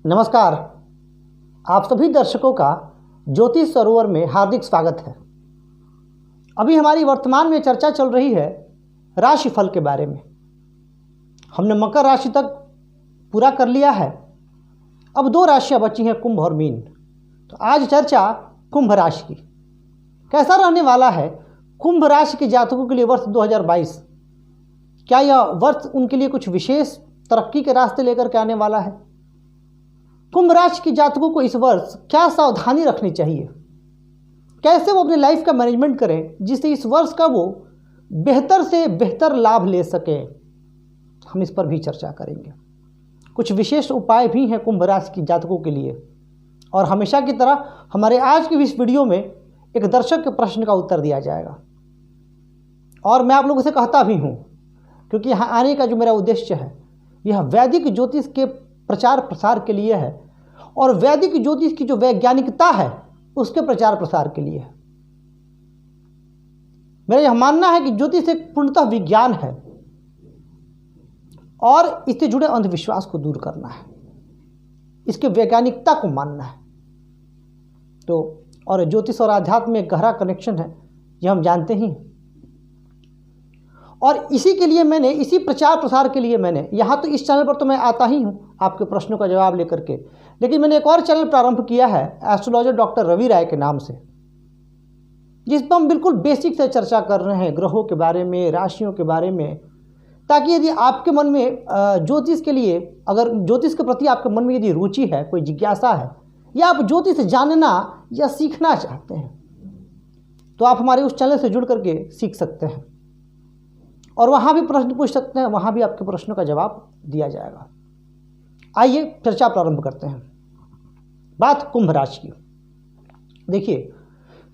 नमस्कार। आप सभी दर्शकों का ज्योतिष सरोवर में हार्दिक स्वागत है। अभी हमारी वर्तमान में चर्चा चल रही है राशिफल के बारे में। हमने मकर राशि तक पूरा कर लिया है। अब दो राशियां बची हैं, कुंभ और मीन। तो आज चर्चा कुंभ राशि की। कैसा रहने वाला है कुंभ राशि के जातकों के लिए वर्ष 2022? क्या यह वर्ष उनके लिए कुछ विशेष तरक्की के रास्ते लेकर के आने वाला है? कुंभ राशि के जातकों को इस वर्ष क्या सावधानी रखनी चाहिए? कैसे वो अपने लाइफ का मैनेजमेंट करें जिससे इस वर्ष का वो बेहतर से बेहतर लाभ ले सके? हम इस पर भी चर्चा करेंगे। कुछ विशेष उपाय भी हैं कुंभ राशि के जातकों के लिए। और हमेशा की तरह हमारे आज की इस वीडियो में एक दर्शक के प्रश्न का उत्तर दिया जाएगा। और मैं आप लोगों से कहता भी हूँ, क्योंकि यहाँ आने का जो मेरा उद्देश्य है यह वैदिक ज्योतिष के प्रचार प्रसार के लिए है और वैदिक ज्योतिष की जो वैज्ञानिकता है उसके प्रचार प्रसार के लिए है। मेरा यह मानना है कि ज्योतिष एक पूर्णतः विज्ञान है और इससे जुड़े अंधविश्वास को दूर करना है, इसके वैज्ञानिकता को मानना है। तो और ज्योतिष और आध्यात्म में गहरा कनेक्शन है, यह हम जानते ही। और इसी के लिए मैंने, इसी प्रचार प्रसार के लिए मैंने यहाँ तो इस चैनल पर तो मैं आता ही हूँ आपके प्रश्नों का जवाब लेकर के, लेकिन मैंने एक और चैनल प्रारंभ किया है एस्ट्रोलॉजर डॉक्टर रवि राय के नाम से, जिस पर हम बिल्कुल बेसिक से चर्चा कर रहे हैं ग्रहों के बारे में, राशियों के बारे में, ताकि यदि आपके मन में ज्योतिष के लिए, अगर ज्योतिष के प्रति आपके मन में यदि रुचि है, कोई जिज्ञासा है, या आप ज्योतिष जानना या सीखना चाहते हैं, तो आप हमारे उस चैनल से जुड़ करके सीख सकते हैं और वहाँ भी प्रश्न पूछ सकते हैं, वहाँ भी आपके प्रश्नों का जवाब दिया जाएगा। आइए चर्चा प्रारंभ करते हैं। बात कुंभ राशि की। देखिए,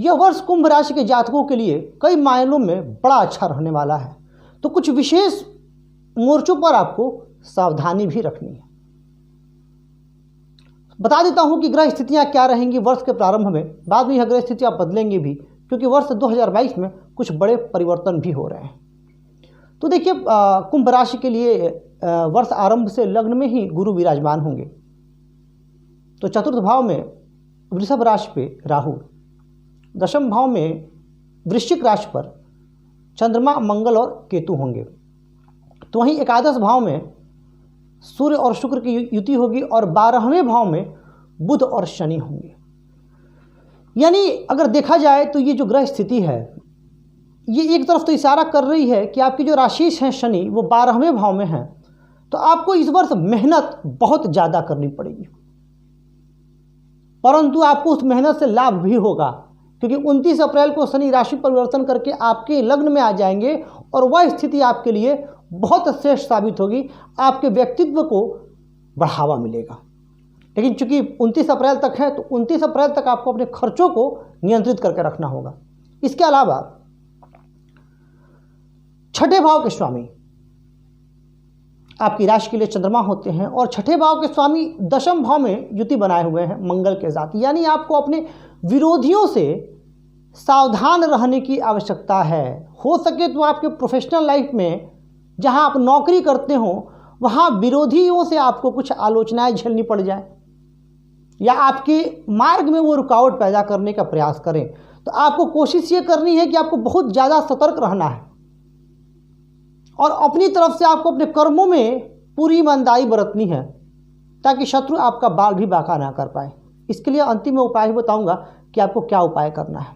यह वर्ष कुंभ राशि के जातकों के लिए कई मायनों में बड़ा अच्छा रहने वाला है। तो कुछ विशेष मोर्चों पर आपको सावधानी भी रखनी है। बता देता हूं कि ग्रह स्थितियां क्या रहेंगी वर्ष के प्रारंभ में। बाद में यह ग्रह स्थितियां बदलेंगी भी, क्योंकि वर्ष 2022 में कुछ बड़े परिवर्तन भी हो रहे हैं। तो देखिए, कुंभ राशि के लिए वर्ष आरंभ से लग्न में ही गुरु विराजमान होंगे। तो चतुर्थ भाव में वृषभ राशि पे राहु, दशम भाव में वृश्चिक राशि पर चंद्रमा, मंगल और केतु होंगे। तो वहीं एकादश भाव में सूर्य और शुक्र की युति होगी और 12वें भाव में बुध और शनि होंगे। यानी अगर देखा जाए तो ये जो ग्रह स्थिति है ये एक तरफ तो इशारा कर रही है कि आपकी जो राशिश हैं शनि, वो 12वें भाव में हैं। तो आपको इस वर्ष मेहनत बहुत ज़्यादा करनी पड़ेगी, परंतु आपको उस मेहनत से लाभ भी होगा, क्योंकि 29 अप्रैल को शनि राशि परिवर्तन करके आपके लग्न में आ जाएंगे और वह स्थिति आपके लिए बहुत श्रेष्ठ साबित होगी। आपके व्यक्तित्व को बढ़ावा मिलेगा। लेकिन चूंकि 29 अप्रैल तक है, तो 29 अप्रैल तक आपको अपने खर्चों को नियंत्रित करके रखना होगा। इसके अलावा छठे भाव के स्वामी आपकी राशि के लिए चंद्रमा होते हैं और छठे भाव के स्वामी दशम भाव में युति बनाए हुए हैं मंगल के साथ। यानी आपको अपने विरोधियों से सावधान रहने की आवश्यकता है। हो सके तो आपके प्रोफेशनल लाइफ में जहां आप नौकरी करते हो वहां विरोधियों से आपको कुछ आलोचनाएं झेलनी पड़ जाए या आपके मार्ग में वो रुकावट पैदा करने का प्रयास करें, तो आपको कोशिश ये करनी है कि आपको बहुत ज़्यादा सतर्क रहना है और अपनी तरफ से आपको अपने कर्मों में पूरी ईमानदारी बरतनी है, ताकि शत्रु आपका बाल भी बांका ना कर पाए। इसके लिए अंतिम में उपाय बताऊंगा कि आपको क्या उपाय करना है।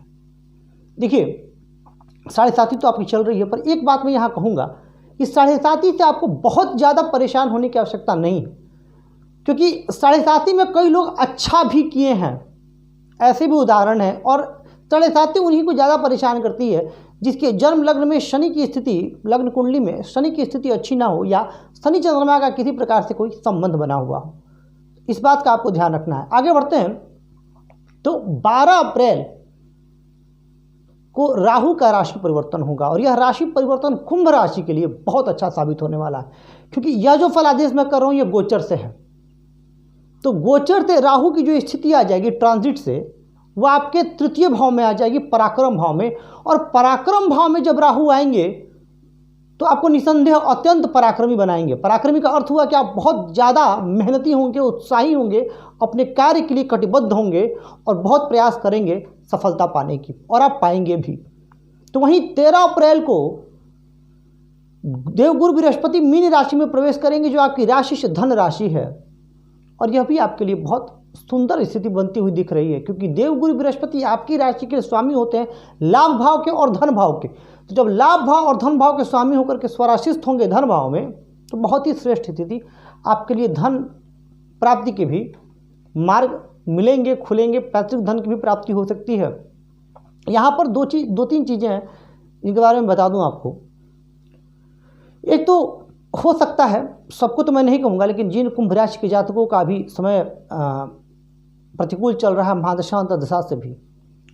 देखिए, 7.5 तो आपकी चल रही है, पर एक बात मैं यहाँ कहूँगा कि 7.5 से आपको बहुत ज़्यादा परेशान होने की आवश्यकता नहीं, क्योंकि 7.5 में कई लोग अच्छा भी किए हैं, ऐसे भी उदाहरण हैं। और 7.5 उन्हीं को ज़्यादा परेशान करती है जिसके जन्म लग्न में शनि की स्थिति, लग्न कुंडली में शनि की स्थिति अच्छी ना हो या शनि चंद्रमा का किसी प्रकार से कोई संबंध बना हुआ हो। इस बात का आपको ध्यान रखना है। आगे बढ़ते हैं। तो 12 अप्रैल को राहु का राशि परिवर्तन होगा और यह राशि परिवर्तन कुंभ राशि के लिए बहुत अच्छा साबित होने वाला है, क्योंकि यह जो फलादेश मैं कर रहा हूँ यह गोचर से है। तो गोचर से राहु की जो स्थिति आ जाएगी ट्रांजिट से, वह आपके तृतीय भाव में आ जाएगी, पराक्रम भाव में। और पराक्रम भाव में जब राहु आएंगे तो आपको निसंदेह अत्यंत पराक्रमी बनाएंगे। पराक्रमी का अर्थ हुआ कि आप बहुत ज़्यादा मेहनती होंगे, उत्साही होंगे, अपने कार्य के लिए कटिबद्ध होंगे और बहुत प्रयास करेंगे सफलता पाने की, और आप पाएंगे भी। तो वहीं 13 अप्रैल को देवगुरु बृहस्पति मीन राशि में प्रवेश करेंगे, जो आपकी राशि से धन राशि है, और यह भी आपके लिए बहुत सुंदर स्थिति बनती हुई दिख रही है, क्योंकि देवगुरु बृहस्पति आपकी राशि के स्वामी होते हैं लाभ भाव के और धन भाव के। तो जब लाभ भाव और धन भाव के स्वामी होकर के स्वराशिस्थ होंगे धन भाव में, तो बहुत ही श्रेष्ठ स्थिति आपके लिए धन प्राप्ति के भी मार्ग मिलेंगे, खुलेंगे, पैतृक धन की भी प्राप्ति हो सकती है। यहाँ पर दो तीन चीज़ें हैं, इनके बारे में बता दूँ आपको। एक तो हो सकता है, सबको तो मैं नहीं कहूँगा, लेकिन जिन कुंभ राशि के जातकों का भी समय प्रतिकूल चल रहा है महादशा अंतर्दशा से भी,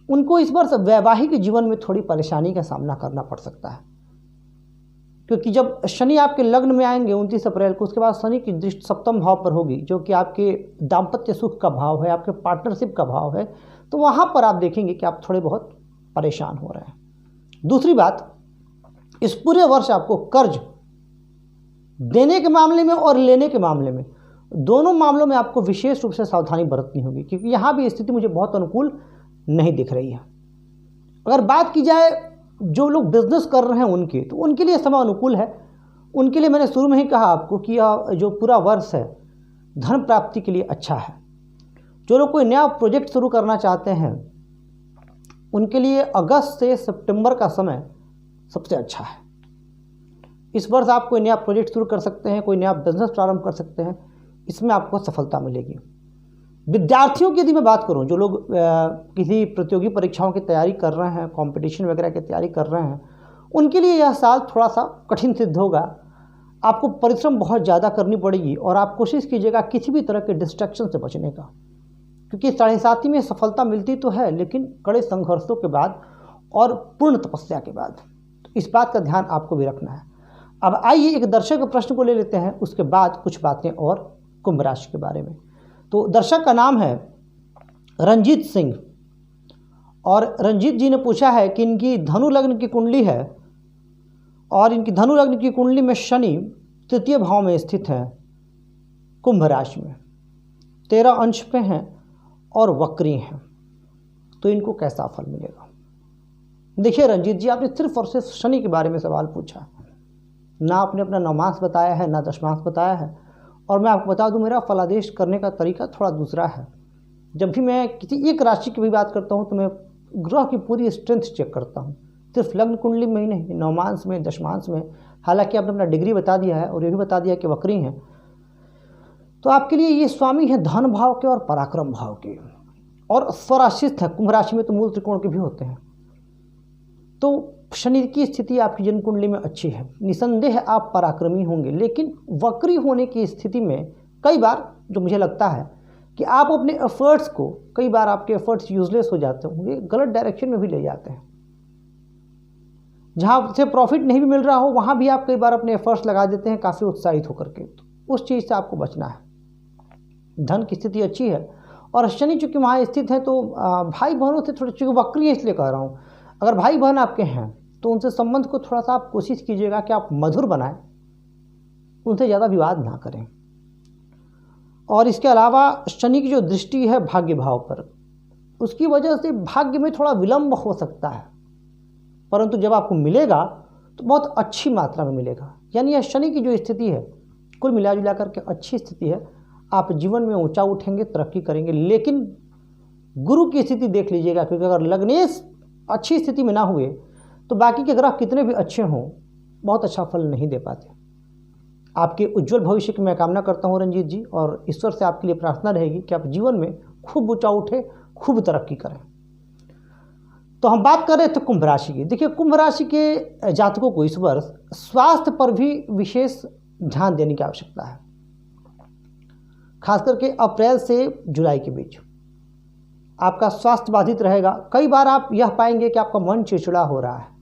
उनको इस वर्ष वैवाहिक जीवन में थोड़ी परेशानी का सामना करना पड़ सकता है, क्योंकि जब शनि आपके लग्न में आएंगे 29 अप्रैल को, उसके बाद शनि की दृष्टि सप्तम भाव पर होगी, जो कि आपके दाम्पत्य सुख का भाव है, आपके पार्टनरशिप का भाव है। तो वहाँ पर आप देखेंगे कि आप थोड़े बहुत परेशान हो रहे हैं। दूसरी बात, इस पूरे वर्ष आपको कर्ज देने के मामले में और लेने के मामले में, दोनों मामलों में आपको विशेष रूप से सावधानी बरतनी होगी, क्योंकि यहाँ भी स्थिति मुझे बहुत अनुकूल नहीं दिख रही है। अगर बात की जाए जो लोग बिजनेस कर रहे हैं उनकी, तो उनके लिए समय अनुकूल है। उनके लिए मैंने शुरू में ही कहा आपको कि यह जो पूरा वर्ष है धन प्राप्ति के लिए अच्छा है। जो लोग कोई नया प्रोजेक्ट शुरू करना चाहते हैं, उनके लिए अगस्त से सितंबर का समय सबसे अच्छा है। इस वर्ष आप कोई नया प्रोजेक्ट शुरू कर सकते हैं, कोई नया बिजनेस प्रारंभ कर सकते हैं, इसमें आपको सफलता मिलेगी। विद्यार्थियों की यदि मैं बात करूं, जो लोग किसी प्रतियोगी परीक्षाओं की तैयारी कर रहे हैं, कंपटीशन वगैरह की तैयारी कर रहे हैं, उनके लिए यह साल थोड़ा सा कठिन सिद्ध होगा। आपको परिश्रम बहुत ज़्यादा करनी पड़ेगी, और आप कोशिश कीजिएगा किसी भी तरह के डिस्ट्रैक्शन से बचने का, क्योंकि 7.5 में सफलता मिलती तो है, लेकिन कड़े संघर्षों के बाद और पूर्ण तपस्या के बाद। तो इस बात का ध्यान आपको भी रखना है। अब आइए एक दर्शक के प्रश्न को ले लेते हैं, उसके बाद कुछ बातें और कुंभ राशि के बारे में। तो दर्शक का नाम है रंजीत सिंह, और रंजीत जी ने पूछा है कि इनकी धनु लग्न की कुंडली है, और इनकी धनु लग्न की कुंडली में शनि तृतीय भाव में स्थित है, कुंभ राशि में 13 अंश पे हैं और वक्री हैं। तो इनको कैसा फल मिलेगा? देखिए रंजीत जी, आपने सिर्फ और सिर्फ शनि के बारे में सवाल पूछा, ना आपने अपना नवमांश बताया है, ना दशमांश बताया है। और मैं आपको बता दूं, मेरा फलादेश करने का तरीका थोड़ा दूसरा है। जब भी मैं किसी एक राशि की भी बात करता हूं, तो मैं ग्रह की पूरी स्ट्रेंथ चेक करता हूं, सिर्फ लग्न कुंडली में ही नहीं, नवमांश में, दशमांश में। हालांकि आपने अपना डिग्री बता दिया है और ये भी बता दिया कि वक्री हैं, तो आपके लिए ये स्वामी हैं धन भाव के और पराक्रम भाव के, और स्वराशिस्थ है। कुंभ राशि में तो मूल त्रिकोण के भी होते हैं। तो शनि की स्थिति आपकी जन्म कुंडली में अच्छी है, निसंदेह आप पराक्रमी होंगे, लेकिन वक्री होने की स्थिति में कई बार जो मुझे लगता है कि आप अपने एफर्ट्स को, कई बार आपके एफर्ट्स यूजलेस हो जाते होंगे, गलत डायरेक्शन में भी ले जाते हैं। जहाँ से प्रॉफिट नहीं भी मिल रहा हो, वहाँ भी आप कई बार अपने एफर्ट्स लगा देते हैं काफ़ी उत्साहित होकर के। तो उस चीज़ से आपको बचना है। धन की स्थिति अच्छी है, और शनि चूँकि वहाँ स्थित है, तो भाई बहनों से थोड़ी, चूँकि वक्री है इसलिए कह रहा हूँ, अगर भाई बहन आपके हैं तो उनसे संबंध को थोड़ा सा आप कोशिश कीजिएगा कि आप मधुर बनाएं, उनसे ज़्यादा विवाद ना करें। और इसके अलावा शनि की जो दृष्टि है भाग्य भाव पर, उसकी वजह से भाग्य में थोड़ा विलंब हो सकता है, परंतु जब आपको मिलेगा तो बहुत अच्छी मात्रा में मिलेगा। यानी यह शनि की जो स्थिति है कुल मिला जुला करके अच्छी स्थिति है। आप जीवन में ऊंचा उठेंगे, तरक्की करेंगे। लेकिन गुरु की स्थिति देख लीजिएगा, क्योंकि अगर लग्नेश अच्छी स्थिति में ना हुए तो बाकी के ग्रह कितने भी अच्छे हों, बहुत अच्छा फल नहीं दे पाते। आपके उज्जवल भविष्य की मैं कामना करता हूं रंजीत जी, और ईश्वर से आपके लिए प्रार्थना रहेगी कि आप जीवन में खूब ऊंचा उठे, खूब तरक्की करें। तो हम बात कर रहे थे कुंभ राशि की। देखिए, कुंभ राशि के जातकों को इस वर्ष स्वास्थ्य पर भी विशेष ध्यान देने की आवश्यकता है, खास करके अप्रैल से जुलाई के बीच आपका स्वास्थ्य बाधित रहेगा। कई बार आप यह पाएंगे कि आपका मन चिड़चिड़ा हो रहा है,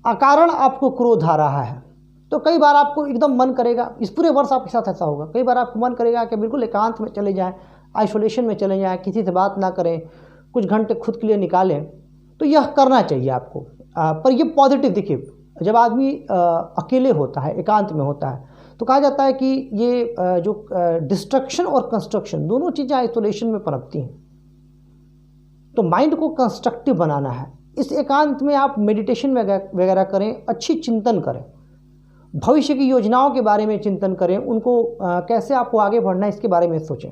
अकारण आपको क्रोध आ रहा है। तो कई बार आपको एकदम मन करेगा, इस पूरे वर्ष आपके साथ ऐसा होगा, कई बार आपको मन करेगा कि बिल्कुल एकांत में चले जाएं, आइसोलेशन में चले जाएं, किसी से बात ना करें, कुछ घंटे खुद के लिए निकालें। तो यह करना चाहिए आपको। पर ये पॉजिटिव, देखिए जब आदमी अकेले होता है, एकांत में होता है, तो कहा जाता है कि ये जो डिस्ट्रक्शन और कंस्ट्रक्शन दोनों चीज़ें आइसोलेशन में पनपती हैं। तो माइंड को कंस्ट्रक्टिव बनाना है। इस एकांत में आप मेडिटेशन वगैरह करें, अच्छी चिंतन करें, भविष्य की योजनाओं के बारे में चिंतन करें, उनको कैसे आपको आगे बढ़ना है इसके बारे में सोचें।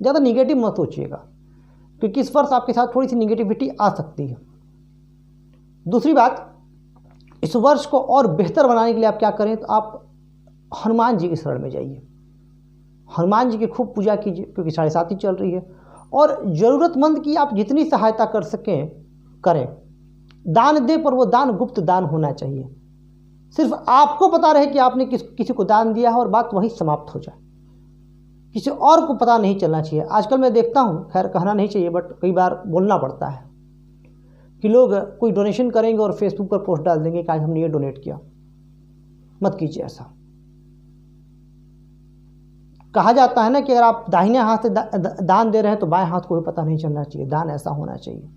ज़्यादा निगेटिव मत सोचिएगा, क्योंकि इस वर्ष आपके साथ थोड़ी सी निगेटिविटी आ सकती है। दूसरी बात, इस वर्ष को और बेहतर बनाने के लिए आप क्या करें, तो आप हनुमान जी की शरण में जाइए, हनुमान जी की खूब पूजा कीजिए, क्योंकि 7.5 चल रही है। और ज़रूरतमंद की आप जितनी सहायता कर सकें करें। दान दे, पर वो दान गुप्त दान होना चाहिए। सिर्फ आपको पता रहे कि आपने किसी को दान दिया है और बात वहीं समाप्त हो जाए, किसी और को पता नहीं चलना चाहिए। आजकल मैं देखता हूँ, खैर कहना नहीं चाहिए, बट कई बार बोलना पड़ता है कि लोग कोई डोनेशन करेंगे और फेसबुक पर पोस्ट डाल देंगे कि आज हमने ये डोनेट किया। मत कीजिए ऐसा। कहा जाता है ना कि अगर आप दाहिने हाथ से दान दे रहे हैं तो बाएं हाथ को भी पता नहीं चलना चाहिए। दान ऐसा होना चाहिए।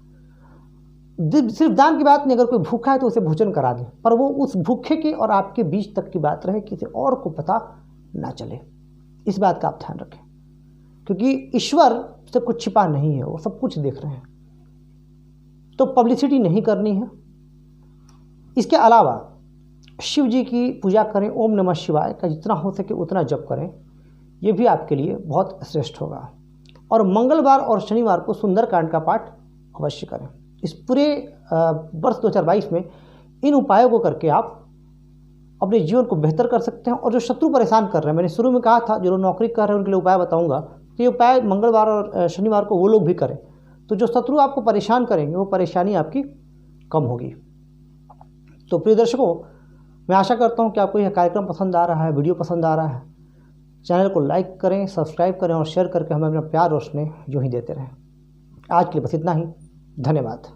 सिर्फ दान की बात नहीं, अगर कोई भूखा है तो उसे भोजन करा दें, पर वो उस भूखे के और आपके बीच तक की बात रहे, किसी और को पता ना चले। इस बात का आप ध्यान रखें, क्योंकि ईश्वर से कुछ छिपा नहीं है, वो सब कुछ देख रहे हैं। तो पब्लिसिटी नहीं करनी है। इसके अलावा शिव जी की पूजा करें, ओम नमः शिवाय का जितना हो सके उतना जप करें, ये भी आपके लिए बहुत श्रेष्ठ होगा। और मंगलवार और शनिवार को सुंदरकांड का पाठ अवश्य करें। इस पूरे वर्ष 2022 में इन उपायों को करके आप अपने जीवन को बेहतर कर सकते हैं। और जो शत्रु परेशान कर रहे हैं, मैंने शुरू में कहा था जो लोग नौकरी कर रहे हैं उनके लिए उपाय बताऊंगा, तो ये उपाय मंगलवार और शनिवार को वो लोग भी करें, तो जो शत्रु आपको परेशान करेंगे वो परेशानी आपकी कम होगी। तो प्रिय दर्शकों, मैं आशा करता हूँ कि आपको यह कार्यक्रम पसंद आ रहा है, वीडियो पसंद आ रहा है। चैनल को लाइक करें, सब्सक्राइब करें और शेयर करके हमें अपना प्यार और स्नेह यूं ही देते रहें। आज के लिए बस इतना ही। धन्यवाद।